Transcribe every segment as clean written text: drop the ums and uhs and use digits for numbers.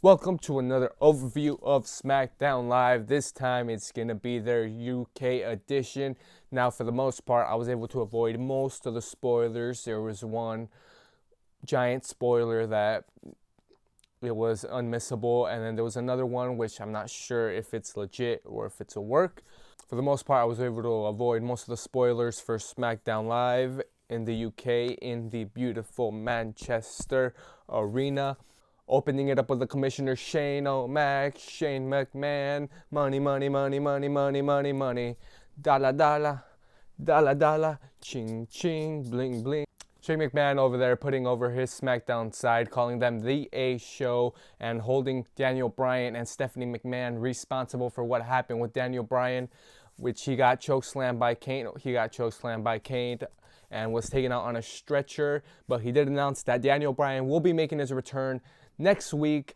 Welcome to another overview of Smackdown Live. This time it's going to be their UK edition. Now, for the most part, I was able to avoid most of the spoilers. There was one giant spoiler that it was unmissable, and then there was another one which I'm not sure if it's legit or if it's a work. For the most part, I was able to avoid most of the spoilers for Smackdown Live in the UK in the beautiful Manchester Arena. Opening it up with the commissioner, Shane McMahon. Money, money, money, money, money, money, money. Dollar, dollar, dollar, dollar. Ching, ching, bling, bling. Shane McMahon over there putting over his SmackDown side, calling them the A Show, and holding Daniel Bryan and Stephanie McMahon responsible for what happened with Daniel Bryan, which he got chokeslammed by Kane. And was taken out on a stretcher. But he did announce that Daniel Bryan will be making his return next week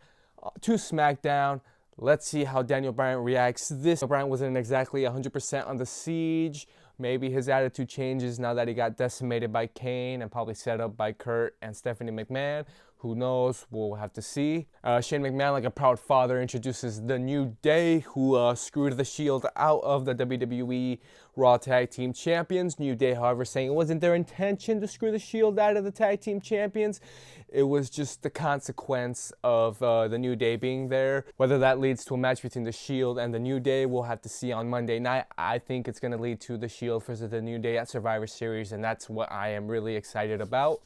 to SmackDown. Let's see how Daniel Bryan reacts. Daniel Bryan wasn't exactly 100% on the siege. Maybe his attitude changes now that he got decimated by Kane and probably set up by Kurt and Stephanie McMahon. Who knows? We'll have to see. Shane McMahon, like a proud father, introduces the New Day, who screwed the Shield out of the WWE Raw Tag Team Champions. New Day, however, saying it wasn't their intention to screw the Shield out of the Tag Team Champions. It was just the consequence of the New Day being there. Whether that leads to a match between the Shield and the New Day, we'll have to see on Monday night. I think it's going to lead to the Shield versus the New Day at Survivor Series, and that's what I am really excited about.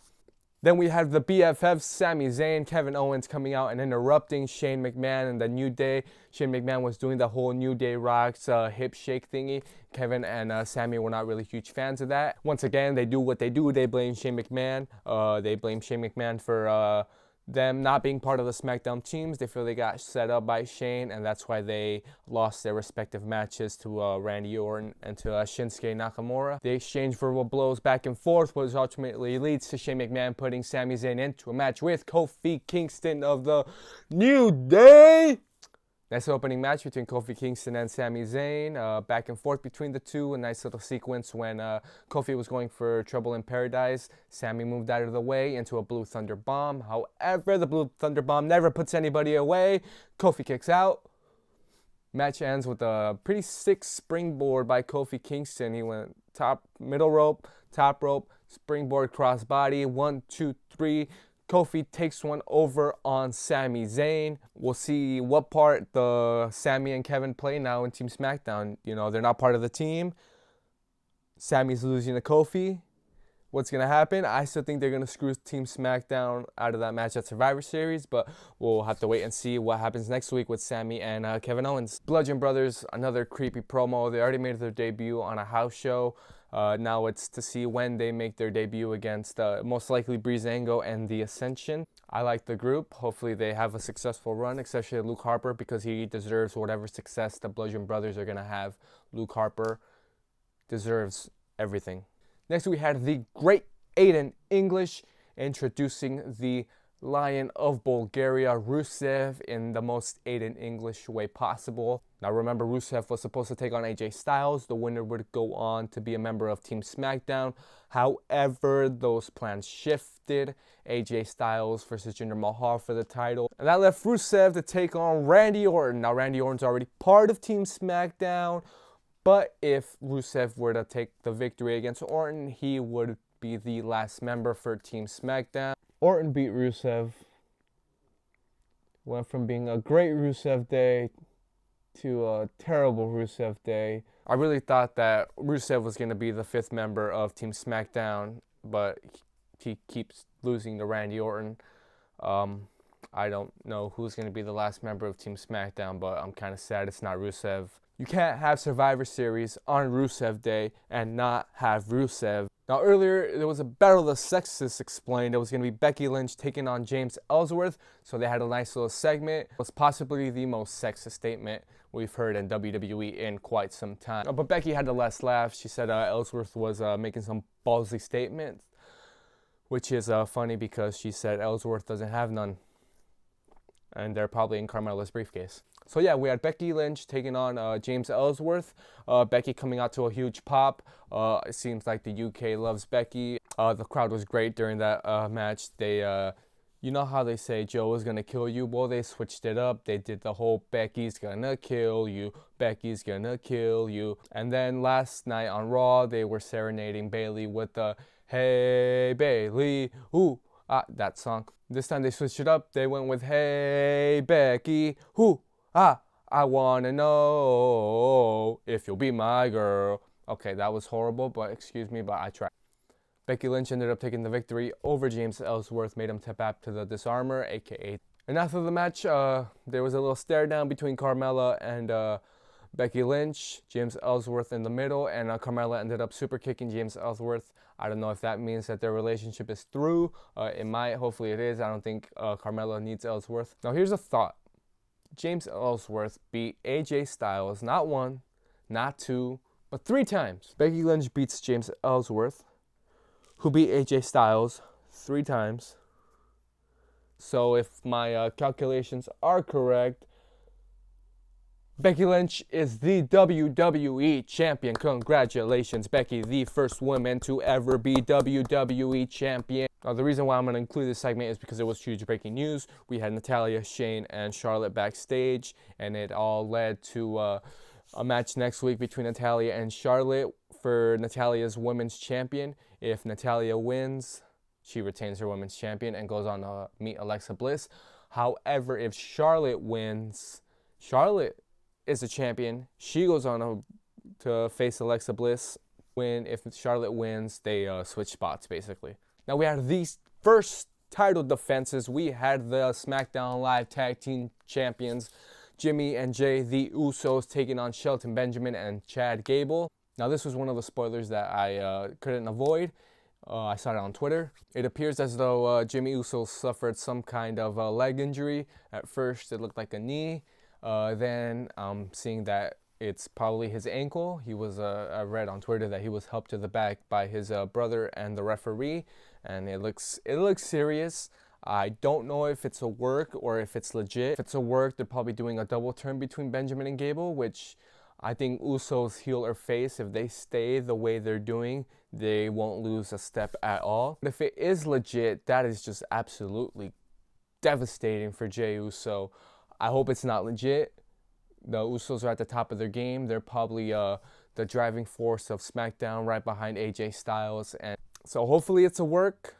Then we have the BFFs, Sami Zayn, Kevin Owens coming out and interrupting Shane McMahon and the New Day. Shane McMahon was doing the whole New Day Rocks hip shake thingy. Kevin and Sami were not really huge fans of that. Once again, they do what they do. They blame Shane McMahon. They blame Shane McMahon for them not being part of the SmackDown teams. They feel they got set up by Shane, and that's why they lost their respective matches to Randy Orton and to Shinsuke Nakamura. They exchange verbal blows back and forth, which ultimately leads to Shane McMahon putting Sami Zayn into a match with Kofi Kingston of the New Day. Nice opening match between Kofi Kingston and Sami Zayn. Back and forth between the two. A nice little sequence when Kofi was going for Trouble in Paradise. Sami moved out of the way into a Blue Thunder Bomb. However, the Blue Thunder Bomb never puts anybody away. Kofi kicks out. Match ends with a pretty sick springboard by Kofi Kingston. He went middle rope, top rope, springboard crossbody. 1, 2, 3. Kofi takes one over on Sami Zayn. We'll see what part the Sami and Kevin play now in Team SmackDown. You know, they're not part of the team. Sami's losing to Kofi. What's going to happen? I still think they're going to screw Team SmackDown out of that match at Survivor Series, but we'll have to wait and see what happens next week with Sami and Kevin Owens. Bludgeon Brothers, another creepy promo. They already made their debut on a house show. Now it's to see when they make their debut against most likely Breezango and The Ascension. I like the group. Hopefully they have a successful run, especially Luke Harper, because he deserves whatever success the Bludgeon Brothers are going to have. Luke Harper deserves everything. Next we had the great Aiden English introducing the Lion of Bulgaria, Rusev, in the most Aiden English way possible. Now remember, Rusev was supposed to take on AJ Styles. The winner would go on to be a member of Team SmackDown. However, those plans shifted. AJ Styles versus Jinder Mahal for the title. And that left Rusev to take on Randy Orton. Now Randy Orton's already part of Team SmackDown, but if Rusev were to take the victory against Orton, he would be the last member for Team SmackDown. Orton beat Rusev. Went from being a great Rusev Day to a terrible Rusev Day. I really thought that Rusev was going to be the 5th member of Team SmackDown, but he keeps losing to Randy Orton. I don't know who's going to be the last member of Team SmackDown, but I'm kind of sad it's not Rusev. You can't have Survivor Series on Rusev Day and not have Rusev. Now earlier, there was a Battle of the Sexes explained. It was going to be Becky Lynch taking on James Ellsworth. So they had a nice little segment. It was possibly the most sexist statement we've heard in WWE in quite some time. But Becky had the last laugh. She said Ellsworth was making some ballsy statements, which is funny because she said Ellsworth doesn't have none. And they're probably in Carmella's briefcase. So yeah, we had Becky Lynch taking on James Ellsworth. Becky coming out to a huge pop. It seems like the UK loves Becky. The crowd was great during that match. They You know how they say Joe is gonna kill you? Well, they switched it up. They did the whole Becky's gonna kill you, Becky's gonna kill you. And then last night on Raw, they were serenading Bayley with the Hey Bayley, ooh, that song. This time they switched it up. They went with Hey Becky, ooh, I wanna know if you'll be my girl. Okay, that was horrible, but excuse me, but I tried. Becky Lynch ended up taking the victory over James Ellsworth, made him tap back to the Disarmer, aka. And after the match, there was a little stare down between Carmella and Becky Lynch, James Ellsworth in the middle, and Carmella ended up super kicking James Ellsworth. I don't know if that means that their relationship is through. It might, hopefully it is. I don't think Carmella needs Ellsworth. Now here's a thought. James Ellsworth beat AJ Styles not 1, not 2, but 3 times. Becky Lynch beats James Ellsworth, who beat AJ Styles 3 times. So if my calculations are correct, Becky Lynch is the WWE Champion. Congratulations, Becky, the first woman to ever be WWE Champion. Now, the reason why I'm going to include this segment is because it was huge breaking news. We had Natalya, Shane, and Charlotte backstage, and it all led to a match next week between Natalya and Charlotte for Natalya's Women's Champion. If Natalya wins, she retains her Women's Champion and goes on to meet Alexa Bliss. However, if Charlotte wins, Charlotte is the champion. She goes on to face Alexa Bliss. If Charlotte wins, they switch spots, basically. Now, we had these first title defenses. We had the SmackDown Live Tag Team Champions, Jimmy and Jay, the Usos, taking on Shelton Benjamin and Chad Gable. Now, this was one of the spoilers that I couldn't avoid. I saw it on Twitter. It appears as though Jimmy Uso suffered some kind of leg injury. At first, it looked like a knee. Then I'm seeing that it's probably his ankle. I read on Twitter that he was helped to the back by his brother and the referee, and it looks serious. I don't know if it's a work or if it's legit. If it's a work, they're probably doing a double turn between Benjamin and Gable, which I think Usos heel or face. If they stay the way they're doing, they won't lose a step at all. But if it is legit, that is just absolutely devastating for Jey Uso. I hope it's not legit. The Usos are at the top of their game. They're probably the driving force of SmackDown, right behind AJ Styles. And so hopefully it's a work.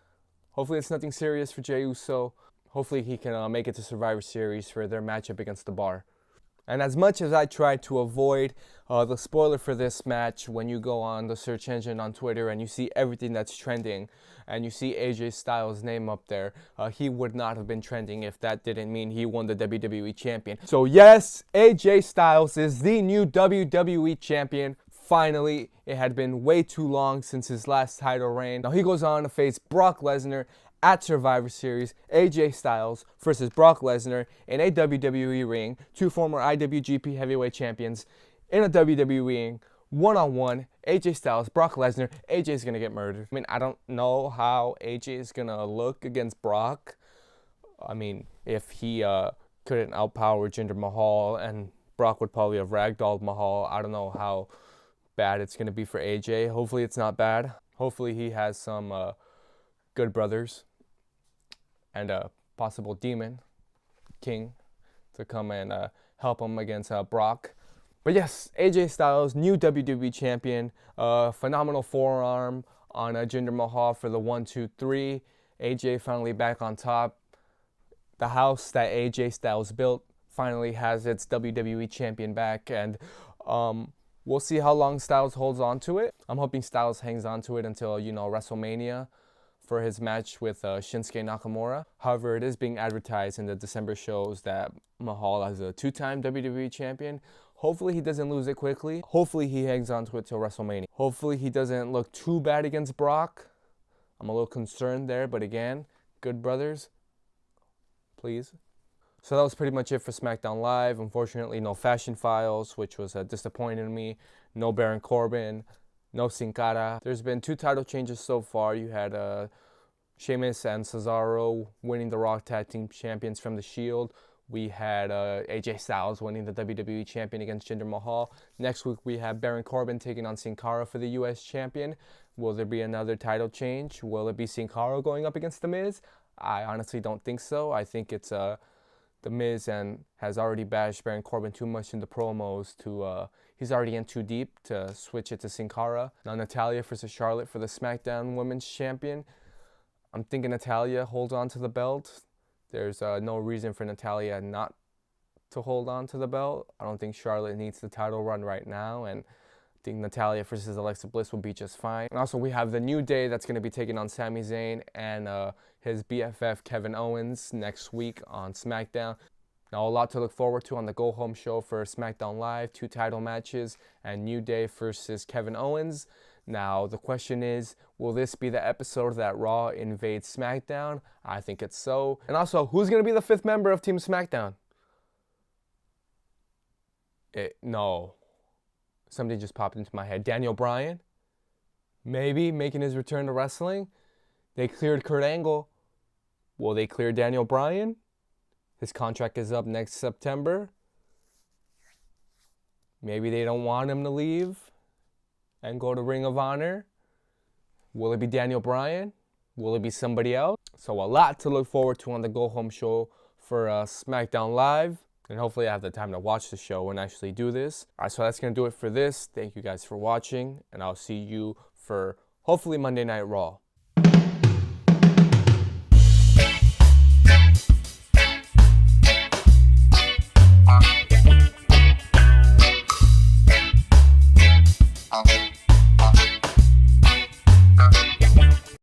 Hopefully it's nothing serious for Jey Uso. Hopefully he can make it to Survivor Series for their matchup against The Bar. And as much as I tried to avoid the spoiler for this match, when you go on the search engine on Twitter and you see everything that's trending and you see AJ Styles' name up there, he would not have been trending if that didn't mean he won the WWE Champion. So yes, AJ Styles is the new WWE Champion. Finally, it had been way too long since his last title reign. Now he goes on to face Brock Lesnar at Survivor Series. AJ Styles versus Brock Lesnar in a WWE ring. 2 former IWGP Heavyweight Champions in a WWE ring. One-on-one, AJ Styles, Brock Lesnar. AJ's going to get murdered. I mean, I don't know how AJ is going to look against Brock. I mean, if he couldn't outpower Jinder Mahal, and Brock would probably have ragdolled Mahal. I don't know how bad it's going to be for AJ. Hopefully it's not bad. Hopefully he has some good brothers and a possible demon king to come and help him against Brock. But yes, AJ Styles, new WWE champion, phenomenal forearm on Jinder Mahal for the 1-2-3. AJ finally back on top. The house that AJ Styles built finally has its WWE champion back, and we'll see how long Styles holds on to it. I'm hoping Styles hangs on to it until, WrestleMania for his match with Shinsuke Nakamura. However, it is being advertised in the December shows that Mahal is a 2-time WWE champion. Hopefully he doesn't lose it quickly. Hopefully he hangs on to it till WrestleMania. Hopefully he doesn't look too bad against Brock. I'm a little concerned there, but again, good brothers, please. So that was pretty much it for SmackDown Live. Unfortunately, no Fashion Files, which was disappointing to me. No Baron Corbin. No Sin Cara. There's been 2 title changes so far. You had Sheamus and Cesaro winning the Raw Tag Team Champions from The Shield. We had AJ Styles winning the WWE Champion against Jinder Mahal. Next week, we have Baron Corbin taking on Sin Cara for the U.S. Champion. Will there be another title change? Will it be Sin Cara going up against The Miz? I honestly don't think so. I think it's The Miz and has already bashed Baron Corbin too much in the promos to he's already in too deep to switch it to Sin Cara. Now Natalya versus Charlotte for the SmackDown Women's Champion. I'm thinking Natalya holds on to the belt. There's no reason for Natalya not to hold on to the belt. I don't think Charlotte needs the title run right now, and I think Natalya versus Alexa Bliss will be just fine. And also we have the New Day that's going to be taking on Sami Zayn and his BFF Kevin Owens next week on SmackDown. Now a lot to look forward to on the Go Home show for SmackDown Live, 2 title matches, and New Day versus Kevin Owens. Now the question is, will this be the episode that Raw invades SmackDown? I think it's so. And also, who's going to be the 5th member of Team SmackDown? No. Something just popped into my head. Daniel Bryan? Maybe making his return to wrestling? They cleared Kurt Angle. Will they clear Daniel Bryan? His contract is up next September. Maybe they don't want him to leave and go to Ring of Honor. Will it be Daniel Bryan? Will it be somebody else? So a lot to look forward to on the Go Home show for SmackDown Live. And hopefully I have the time to watch the show and actually do this. All right, so that's going to do it for this. Thank you guys for watching. And I'll see you for hopefully Monday Night Raw.